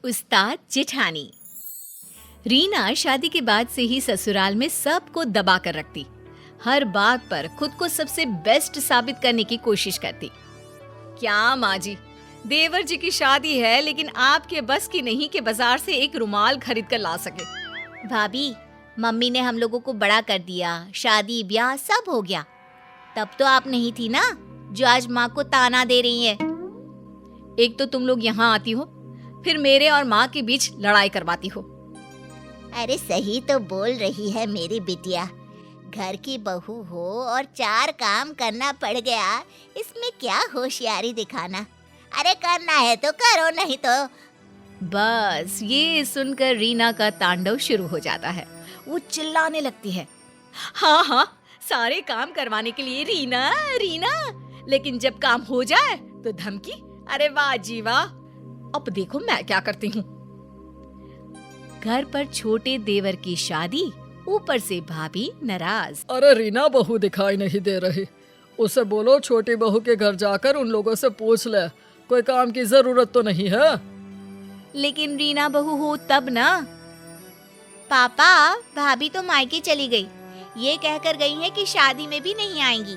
उस्ताद जेठानी। रीना शादी के बाद से ही ससुराल में सबको दबा कर रखती। हर बात पर खुद को सबसे बेस्ट साबित करने की कोशिश करती। क्या माँ जी, देवर जी की शादी है लेकिन आपके बस की नहीं कि बाजार से एक रुमाल खरीद कर ला सके। भाभी, मम्मी ने हम लोगों को बड़ा कर दिया, शादी ब्याह सब हो गया। तब तो आप नहीं थी ना, जो आज माँ को ताना दे रही है। एक तो तुम लोग यहाँ आती हो, फिर मेरे और माँ के बीच लड़ाई करवाती हो। अरे सही तो बोल रही है मेरी बिटिया, घर की बहू हो और 4 काम करना पड़ गया, इसमें क्या होशियारी दिखाना। अरे करना है तो करो, नहीं तो। बस ये सुनकर रीना का तांडव शुरू हो जाता है। वो चिल्लाने लगती है, हाँ हाँ, सारे काम करवाने के लिए रीना रीना, लेकिन जब काम हो जाए तो धमकी। अरे वाह जी वाह, अब देखो मैं क्या करती हूँ। घर पर छोटे देवर की शादी, ऊपर से भाभी नाराज। अरे रीना बहू दिखाई नहीं दे रही, उसे बोलो छोटी बहू के घर जाकर उन लोगों से पूछ ले, कोई काम की जरूरत तो नहीं है। लेकिन रीना बहू हो तब ना। पापा, भाभी तो मायके चली गई, ये कहकर गई है कि शादी में भी नहीं आएंगी।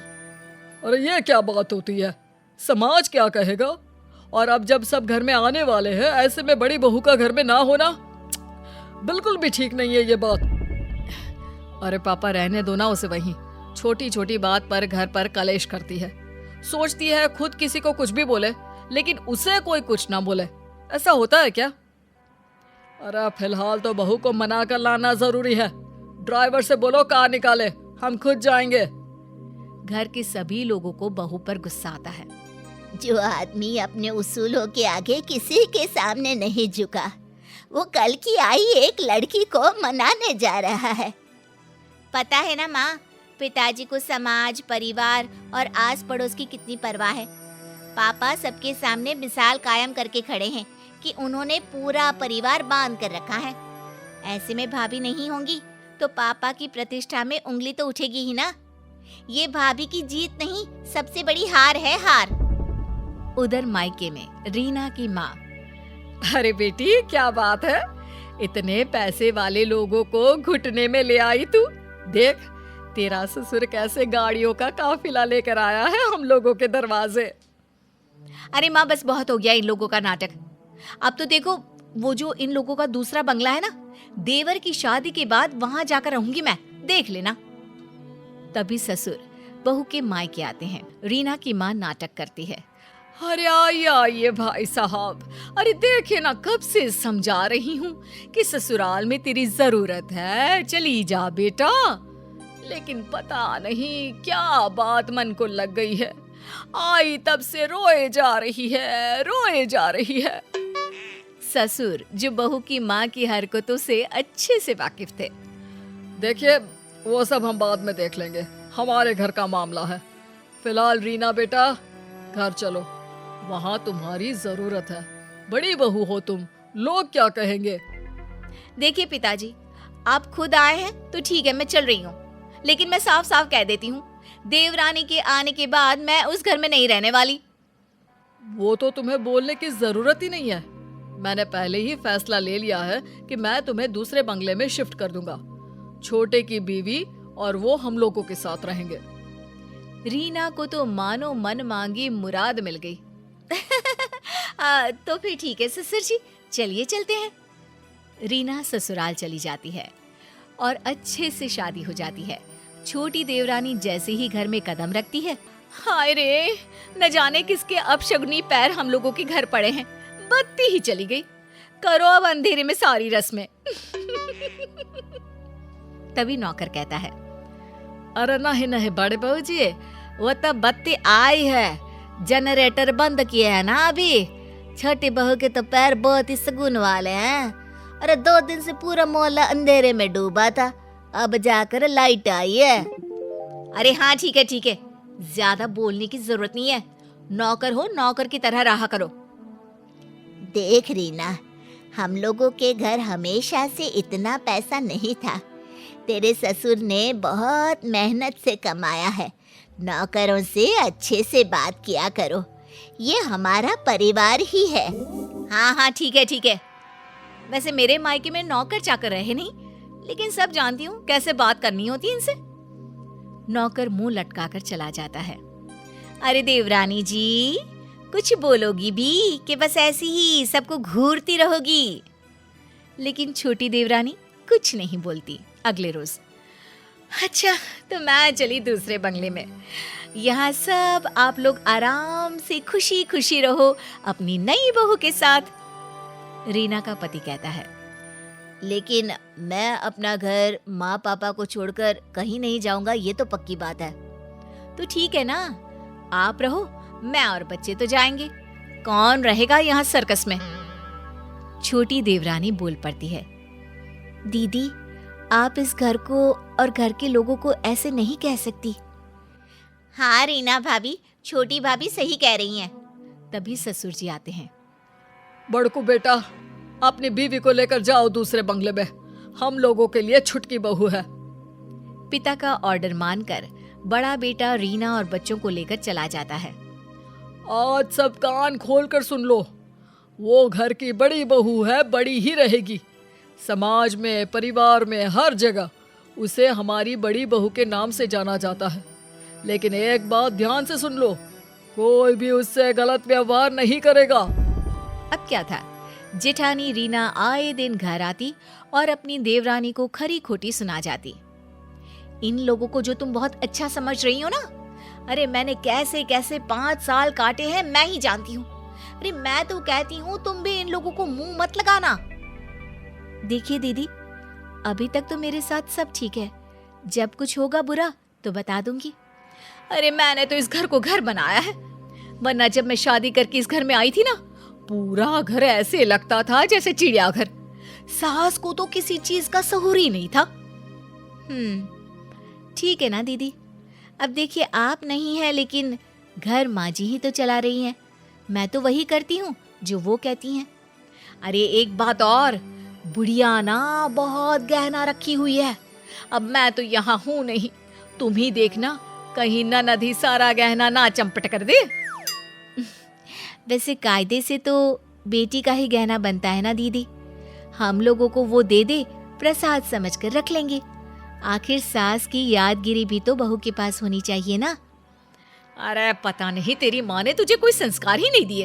अरे ये क्या बात होती है, समाज क्या कहेगा। और अब जब सब घर में आने वाले हैं, ऐसे में बड़ी बहू का घर में ना होना बिल्कुल भी ठीक नहीं है ये बात। अरे पापा रहने दो ना उसे, वहीं छोटी छोटी बात पर घर पर कलेश करती है। सोचती है खुद किसी को कुछ भी बोले लेकिन उसे कोई कुछ ना बोले। ऐसा होता है क्या? अरे फिलहाल तो बहू को मना कर लाना जरूरी है। ड्राइवर से बोलो कार निकाले, हम खुद जाएंगे। घर के सभी लोगों को बहू पर गुस्सा आता है। जो आदमी अपने उसूलों के आगे किसी के सामने नहीं झुका, वो कल की आई एक लड़की को मनाने जा रहा है। पता है ना माँ, पिताजी को समाज, परिवार और आस पड़ोस की कितनी परवाह है। पापा सबके सामने मिसाल कायम करके खड़े हैं कि उन्होंने पूरा परिवार बांध कर रखा है। ऐसे में भाभी नहीं होंगी तो पापा की प्रतिष्ठा में उंगली तो उठेगी ही ना। ये भाभी की जीत नहीं, सबसे बड़ी हार है, हार। उधर मायके में रीना की माँ, अरे बेटी क्या बात है, इतने पैसे वाले लोगों को घुटने में ले आई तू। देख तेरा ससुर कैसे गाड़ियों का काफिला लेकर आया है हम लोगों के दरवाजे। अरे माँ बस बहुत हो गया इन लोगों का नाटक। अब तो देखो वो जो इन लोगों का दूसरा बंगला है ना, देवर की शादी के बाद वहां जाकर रहूंगी मैं, देख लेना। तभी ससुर बहू के मायके आते हैं। रीना की माँ नाटक करती है, अरे आइए भाई साहब, अरे देखे ना कब से समझा रही हूँ कि ससुराल में तेरी जरूरत है, चली जा बेटा। लेकिन पता नहीं क्या बात मन को लग गई है, आई तब से रोए जा रही है। ससुर जो बहू की माँ की हरकतों से अच्छे से वाकिफ थे। देखिए वो सब हम बाद में देख लेंगे, हमारे घर का मामला है। फिलहाल रीना बेटा घर चलो, वहाँ तुम्हारी जरूरत है। बड़ी बहू हो तुम, लोग क्या कहेंगे। देखिए पिताजी, आप खुद आए हैं तो ठीक है, मैं चल रही हूँ, लेकिन मैं साफ साफ कह देती हूँ, देवरानी के आने के बाद मैं उस घर में नहीं रहने वाली। वो तो तुम्हें बोलने की जरूरत ही नहीं है, मैंने पहले ही फैसला ले लिया है कि मैं तुम्हें दूसरे बंगले में शिफ्ट कर दूंगा। छोटे की बीवी और वो हम लोगों के साथ रहेंगे। रीना को तो मानो मन मांगी मुराद मिल गई। तो फिर ठीक है ससुर जी, चलिए चलते हैं। रीना ससुराल चली जाती है और अच्छे से शादी हो जाती है। छोटी देवरानी जैसे ही घर में कदम रखती है, हाय रे, न जाने किसके अपशगुनी पैर हम लोगों के घर पड़े हैं। बत्ती ही चली गई, करो अब अंधेरे में सारी रस्में। तभी नौकर कहता है, अरे नहीं बड़े बहू जी, वो तो बत्ती आई है, जनरेटर बंद किए है ना अभी। छोटी बहू के तो पैर बहुत ही सगुन वाले हैं। अरे 2 दिन से पूरा मोहल्ला अंधेरे में डूबा था, अब जाकर लाइट आई है। अरे हाँ ठीक है, ज्यादा बोलने की जरूरत नहीं है। नौकर हो, नौकर की तरह रहा करो। देख रीना, हम लोगों के घर हमेशा से इतना पैसा नहीं था। तेरे ससुर ने बहुत मेहनत से कमाया है। नौकरों से अच्छे से बात किया करो, ये हमारा परिवार ही है। हाँ ठीक है, वैसे मेरे मायके में नौकर चाकर रहे नहीं, लेकिन सब जानती हूँ कैसे बात करनी होती है इनसे। नौकर मुंह लटकाकर चला जाता है। अरे देवरानी जी, कुछ बोलोगी भी कि बस ऐसी ही सबको घूरती रहोगी? लेकिन छोटी देवरानी कुछ नहीं बोलती। अगले रोज, अच्छा तो मैं चली दूसरे बंगले में। यहाँ सब आप लोग आराम से खुशी खुशी रहो अपनी नई बहू के साथ। रीना का पति कहता है, लेकिन मैं अपना घर माँ पापा को छोड़कर कहीं नहीं जाऊंगा, ये तो पक्की बात है। तो ठीक है ना, आप रहो, मैं और बच्चे तो जाएंगे। कौन रहेगा यहाँ सर्कस में? छोटी देवरानी बोल पड़ती है। दीदी, आप इस घर को और घर के लोगों को ऐसे नहीं कह सकती। हाँ रीना भाभी, छोटी भाभी सही कह रही हैं। तभी ससुर जी आते हैं। बड़कू बेटा, अपनी बीवी को लेकर जाओ दूसरे बंगले में, हम लोगों के लिए छुटकी बहू है। पिता का ऑर्डर मानकर बड़ा बेटा रीना और बच्चों को लेकर चला जाता है। आज सब कान खोलकर सुन लो, वो घर की बड़ी बहू है, बड़ी ही रहेगी। समाज में, परिवार में, हर जगह उसे हमारी बड़ी बहू के नाम से जाना जाता है। लेकिन एक बात ध्यान से सुन लो, कोई भी उससे गलत व्यवहार नहीं करेगा। अब क्या था, जेठानी रीना आए दिन घर आती और अपनी देवरानी को खरी खोटी सुना जाती। इन लोगों को जो तुम बहुत अच्छा समझ रही हो ना, अरे मैंने कैसे कैसे 5 साल काटे हैं मैं ही जानती हूँ। अरे मैं तो कहती हूँ तुम भी इन लोगों को मुंह मत लगाना। देखिए दीदी, अभी तक तो मेरे साथ सब ठीक है, जब कुछ होगा बुरा तो बता दूंगी। अरे मैंने तो इस घर को घर बनाया है, वरना जब मैं शादी करके इस घर में आई थी ना, पूरा घर ऐसे लगता था जैसे चिड़ियाघर। सास को तो किसी चीज का सहूर ही नहीं था। ठीक है ना दीदी, अब देखिए आप नहीं है, लेकिन घर माँ जी ही तो चला रही हैं। मैं तो वही करती हूँ जो वो कहती हैं। अरे एक बात और, बुढ़िया ना बहुत गहना रखी हुई है। अब मैं तो यहाँ हूँ नहीं, तुम ही देखना कहीं ननद ही सारा गहना ना चंपट कर दे। वैसे कायदे से तो बेटी का ही गहना बनता है ना दीदी, हम लोगों को वो दे दे, प्रसाद समझकर रख लेंगे। आखिर सास की यादगिरी भी तो बहू के पास होनी चाहिए ना। अरे पता नहीं तेरी माँ ने तुझे कोई संस्कार ही नहीं दिए।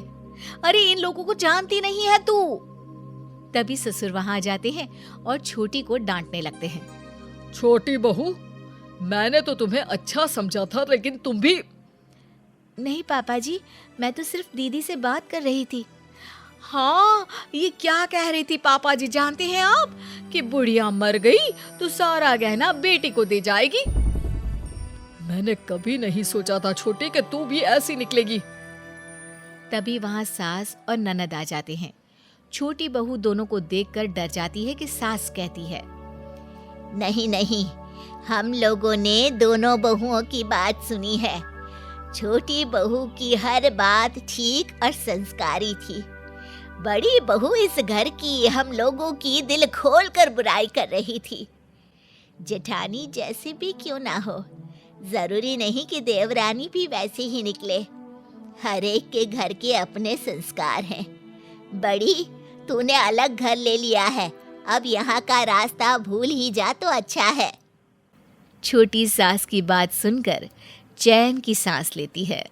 अरे इन लोगों को जानती नहीं है तू। तभी ससुर वहां आ जाते हैं और छोटी को डांटने लगते हैं। छोटी बहू, मैंने तो तुम्हें अच्छा समझा था, लेकिन तुम भी। नहीं पापा जी, मैं तो सिर्फ दीदी से बात कर रही थी। हाँ, ये क्या कह रही थी पापा जी जानते हैं आप, कि बुढ़िया मर गई तो सारा गहना बेटी को दे जाएगी। मैंने कभी नहीं सोचा था छोटी कि तू भी ऐसी निकलेगी। तभी वहां सास और ननद आ जाते हैं। छोटी बहू दोनों को देखकर डर जाती है कि सास कहती है, नहीं नहीं, हम लोगों ने दोनों बहुओं की बात सुनी है। छोटी बहू की हर बात ठीक और संस्कारी थी। बड़ी बहू इस घर की हम लोगों की दिल खोल कर बुराई कर रही थी। जेठानी जैसे भी क्यों ना हो, जरूरी नहीं कि देवरानी भी वैसे ही निकले। हर एक के घर के अपने संस्कार हैं। बड़ी, तूने अलग घर ले लिया है, अब यहाँ का रास्ता भूल ही जा तो अच्छा है। छोटी सास की बात सुनकर चैन की सांस लेती है।